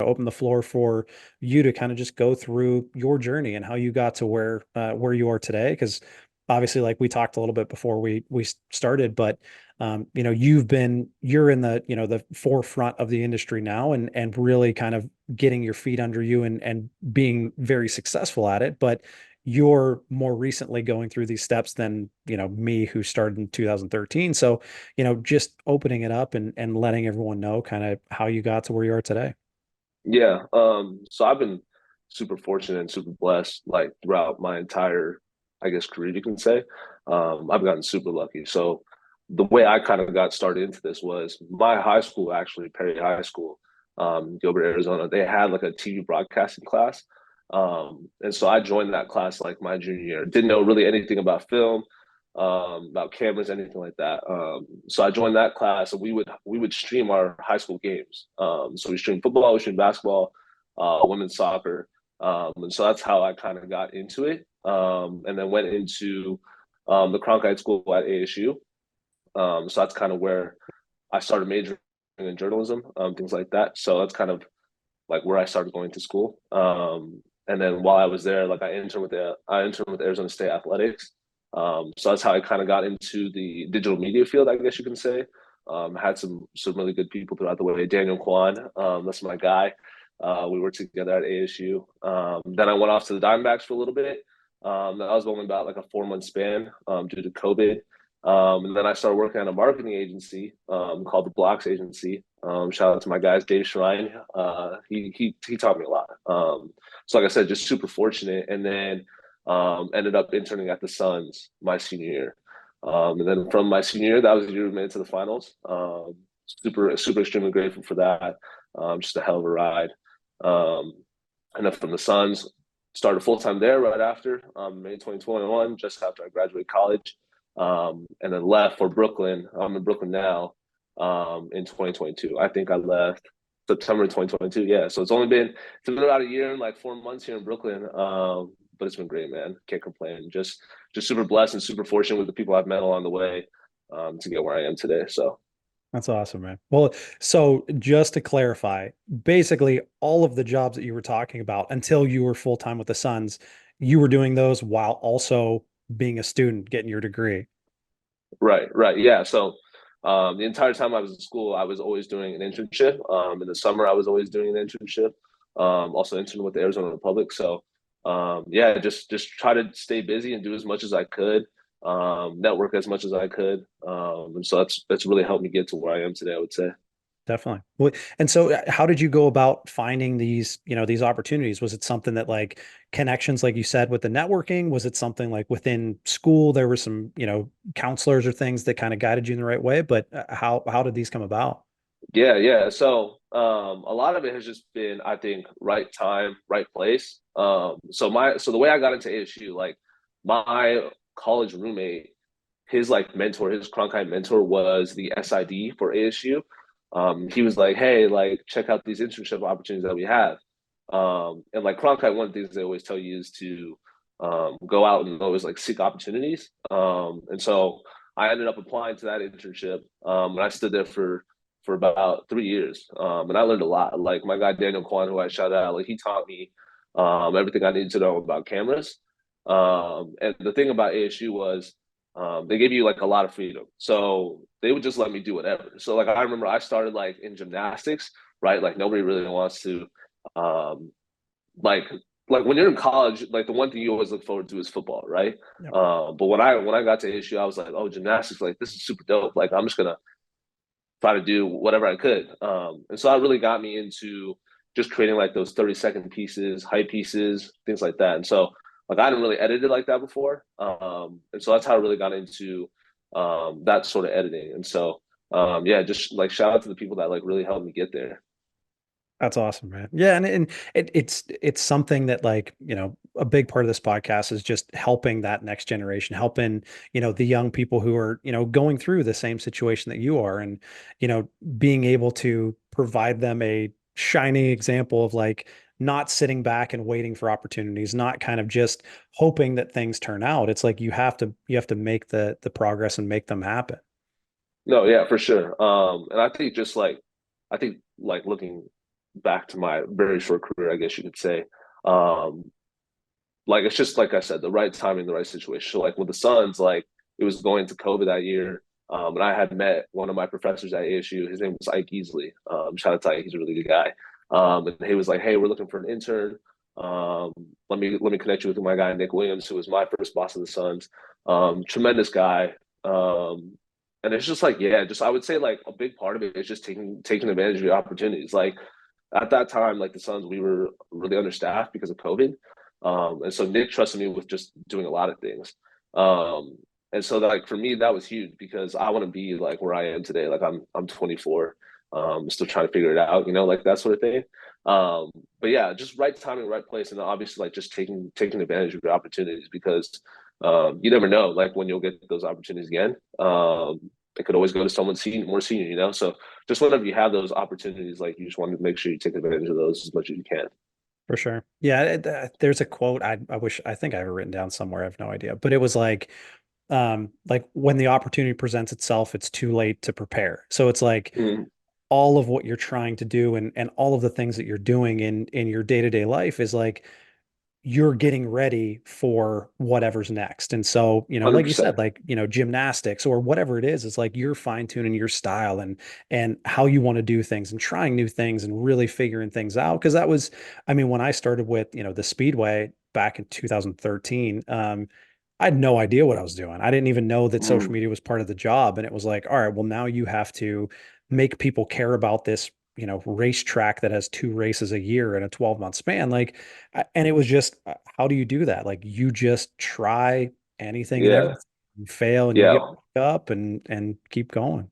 open the floor for you to kind of just go through your journey and how you got to where you are today. Because obviously, like we talked a little bit before we started, but you're in the the forefront of the industry now, and really kind of getting your feet under you and being very successful at it. But you're more recently going through these steps than me, who started in 2013. So just opening it up and letting everyone know kind of how you got to where you are today. Yeah. So I've been super fortunate and super blessed like throughout my entire, I guess, career, you can say. I've gotten super lucky. So the way I kind of got started into this was my high school, actually, Perry High School, Gilbert, Arizona, they had like a TV broadcasting class. And so I joined that class like my junior year. Didn't know really anything about film, about cameras, anything like that. So I joined that class, and we would stream our high school games. So we streamed football, we streamed basketball, women's soccer, and so that's how I kind of got into it, and then went into the Cronkite School at ASU. So that's kind of where I started majoring in journalism, things like that. So that's kind of like where I started going to school. And then while I was there, like I interned with Arizona State Athletics. So that's how I kind of got into the digital media field, I guess you can say. Had some really good people throughout the way. Daniel Kwan, that's my guy. We worked together at ASU. Then I went off to the Diamondbacks for a little bit. That was only about like a 4 month span due to COVID. And then I started working at a marketing agency called the Blocks Agency. Shout out to my guys, Dave Shrine. He taught me a lot. So like I said, just super fortunate. And then ended up interning at the Suns my senior year. And then from my senior year, that was the year we made it to the finals. Super extremely grateful for that. Just a hell of a ride. Um, and then from the Suns, started full time there right after May 2021, just after I graduated college, and then left for Brooklyn. I'm in Brooklyn now in 2022. I think I left September 2022. Yeah, so it's been about a year and like 4 months here in Brooklyn. But it's been great, man. Can't complain. Just super blessed and super fortunate with the people I've met along the way to get where I am today. So That's awesome, man. Well, so just to clarify, basically all of the jobs that you were talking about until you were full time with the Suns, you were doing those while also being a student, getting your degree. right, yeah. So the entire time I was in school, I was always doing an internship. In the summer, I was always doing an internship. Also interned with the Arizona Republic. So yeah, just try to stay busy and do as much as I could, network as much as I could, and so that's really helped me get to where I am today, I would say. Definitely. And so how did you go about finding these opportunities? Was it something that like connections, like you said, with the networking? Was it something like within school, there were some, counselors or things that kind of guided you in the right way? But how did these come about? Yeah. So a lot of it has just been, I think, right time, right place. So the way I got into ASU, like my college roommate, his like mentor, his Cronkite mentor was the SID for ASU. He was like, hey, like check out these internship opportunities that we have. And like Cronkite, one of the things they always tell you is to go out and always like seek opportunities. And so I ended up applying to that internship, and I stood there for about 3 years. And I learned a lot. Like my guy Daniel Kwan, who I shout out, like he taught me everything I needed to know about cameras. And the thing about ASU was they gave you like a lot of freedom. So they would just let me do whatever. So like I remember I started like in gymnastics, right? Like nobody really wants to um like like when you're in college, like the one thing you always look forward to is football, right? Yep. But when I got to ASU, I was like, oh, gymnastics, like this is super dope. Like I'm just gonna try to do whatever I could. And so that really got me into just creating like those 30-second pieces, hype pieces, things like that. And so like I didn't really edit it like that before. And so that's how I really got into that sort of editing. And so yeah, just like shout out to the people that like really helped me get there. That's awesome, man. Yeah, and it's something that like, a big part of this podcast is just helping that next generation, helping, the young people who are, going through the same situation that you are and, being able to provide them a shining example of like not sitting back and waiting for opportunities, not kind of just hoping that things turn out. It's like you have to make the progress and make them happen. No, yeah, for sure. And I think just like I think like looking back to my very short career, I guess you could say. Um, like it's just like I said, the right timing, the right situation. So like with the Suns, like it was going to COVID that year. And I had met one of my professors at ASU. His name was Ike Easley. Shout out to Ike, he's a really good guy. And he was like, "Hey, we're looking for an intern. Um, let me connect you with my guy Nick Williams, who was my first boss of the Suns. Tremendous guy. And it's just like, yeah, just I would say like a big part of it is just taking advantage of your opportunities. Like at that time, like the Suns, we were really understaffed because of COVID. And so Nick trusted me with just doing a lot of things. Um, and so like for me, that was huge because I want to be like where I am today. Like I'm 24, still trying to figure it out, like that sort of thing. But yeah, just right timing, right place, and obviously like just taking advantage of your opportunities because you never know like when you'll get those opportunities again. It could always go to someone more senior. So just whenever you have those opportunities, like you just want to make sure you take advantage of those as much as you can. For sure. Yeah, there's a quote I think I have it written down somewhere. I have no idea, but it was like when the opportunity presents itself, it's too late to prepare. So it's like Mm, all of what you're trying to do and all of the things that you're doing in your day-to-day life is like you're getting ready for whatever's next. And so, like you 100%. said, like, gymnastics or whatever it is, it's like you're fine-tuning your style and how you want to do things and trying new things and really figuring things out. Cause that was, I mean, when I started with, the Speedway back in 2013, I had no idea what I was doing. I didn't even know that social Mm, media was part of the job. And it was like, all right, well, now you have to make people care about this, racetrack that has two races a year in a 12-month span. Like, and it was just, how do you do that? Like, you just try anything and yeah. everything. You fail and you get Yeah. back up and keep going.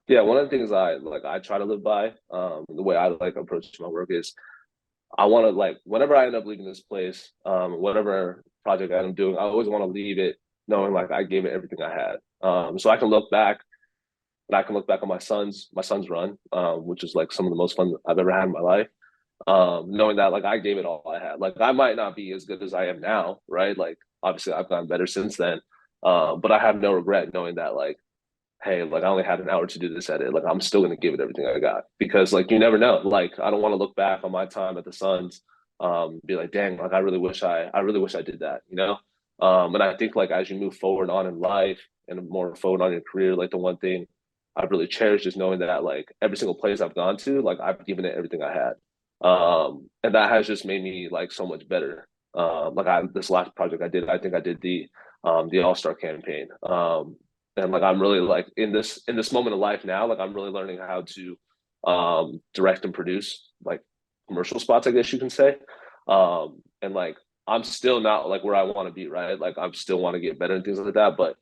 Yeah. One of the things I try to live by, the way I like approach my work is I want to like whenever I end up leaving this place, whatever project I'm doing, I always want to leave it knowing like I gave it everything I had. So I can look back and I can look back on my son's run, which is like some of the most fun I've ever had in my life. Knowing that like I gave it all I had. Like I might not be as good as I am now, right? Like obviously I've gotten better since then. But I have no regret knowing that like, hey, like I only had an hour to do this edit. Like I'm still gonna give it everything I got because like you never know. Like I don't want to look back on my time at the Suns, be like, dang, like I really wish I did that. And I think like as you move forward on in life and more forward on your career, like the one thing I've really cherished is knowing that like every single place I've gone to, like I've given it everything I had. And that has just made me like so much better. Like this last project I think I did the All-Star campaign. And like I'm really like in this moment of life now, like I'm really learning how to direct and produce like commercial spots, I guess you can say. And like I'm still not like where I want to be, right? Like I still want to get better and things like that, but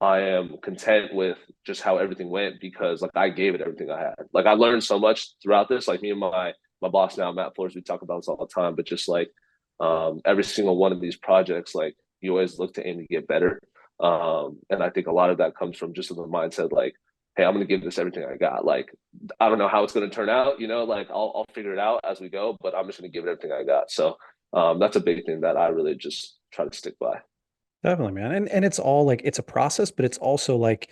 I am content with just how everything went because like I gave it everything I had. Like I learned so much throughout this. Like me and my boss now, Matt Flores, we talk about this all the time. But just like every single one of these projects, like you always look to aim to get better. And I think a lot of that comes from just the mindset, like, hey, I'm gonna give this everything I got. Like I don't know how it's gonna turn out, like I'll figure it out as we go, but I'm just gonna give it everything I got. So that's a big thing that I really just try to stick by. Definitely, man. And it's all like it's a process, but it's also like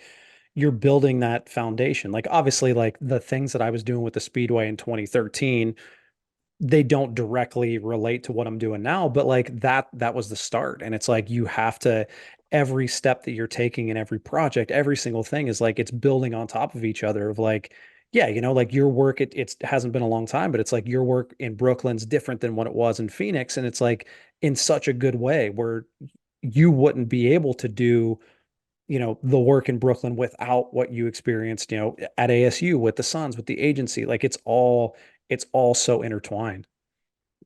you're building that foundation. Like obviously, like the things that I was doing with the Speedway in 2013, they don't directly relate to what I'm doing now, but like that was the start. And it's like you have to every step that you're taking in every project, every single thing is like it's building on top of each other of like, yeah, like your work, it hasn't been a long time, but it's like your work in Brooklyn's different than what it was in Phoenix. And it's like in such a good way where you wouldn't be able to do the work in Brooklyn without what you experienced, at ASU with the Suns, with the agency. Like it's all so intertwined.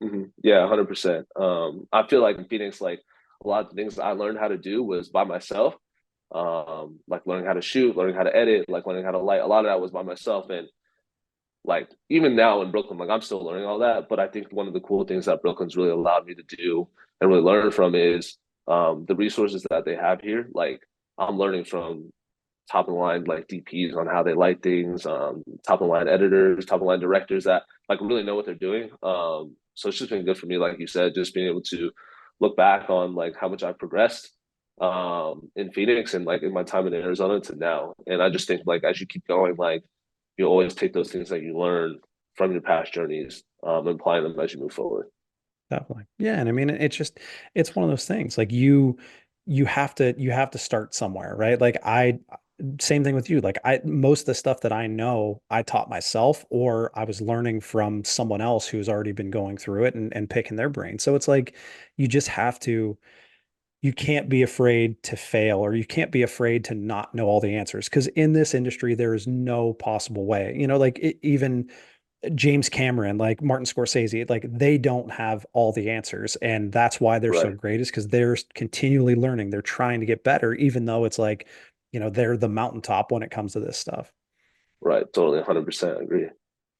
Yeah, 100%. I feel like in Phoenix, like a lot of the things I learned how to do was by myself. Like learning how to shoot, learning how to edit, like learning how to light. A lot of that was by myself. And like even now in Brooklyn, like I'm still learning all that. But I think one of the cool things that Brooklyn's really allowed me to do and really learn from is the resources that they have here. Like I'm learning from top of the line like DPs on how they light things, top of the line editors, top of the line directors that like really know what they're doing. So it's just been good for me, like you said, just being able to look back on like how much I've progressed in Phoenix and like in my time in Arizona to now. And I just think like as you keep going, like you always take those things that you learn from your past journeys, and applying them as you move forward. Definitely. Yeah. And I mean, it's just, it's one of those things like you have to start somewhere, right? Like same thing with you. Like most of the stuff that I know, I taught myself or I was learning from someone else who's already been going through it and picking their brain. So it's like, you just have to, you can't be afraid to fail or you can't be afraid to not know all the answers because in this industry there is no possible way, like even James Cameron, like Martin Scorsese, like they don't have all the answers. And that's why they're so Right, great is because they're continually learning. They're trying to get better, even though it's like, they're the mountaintop when it comes to this stuff. right, totally, 100% agree.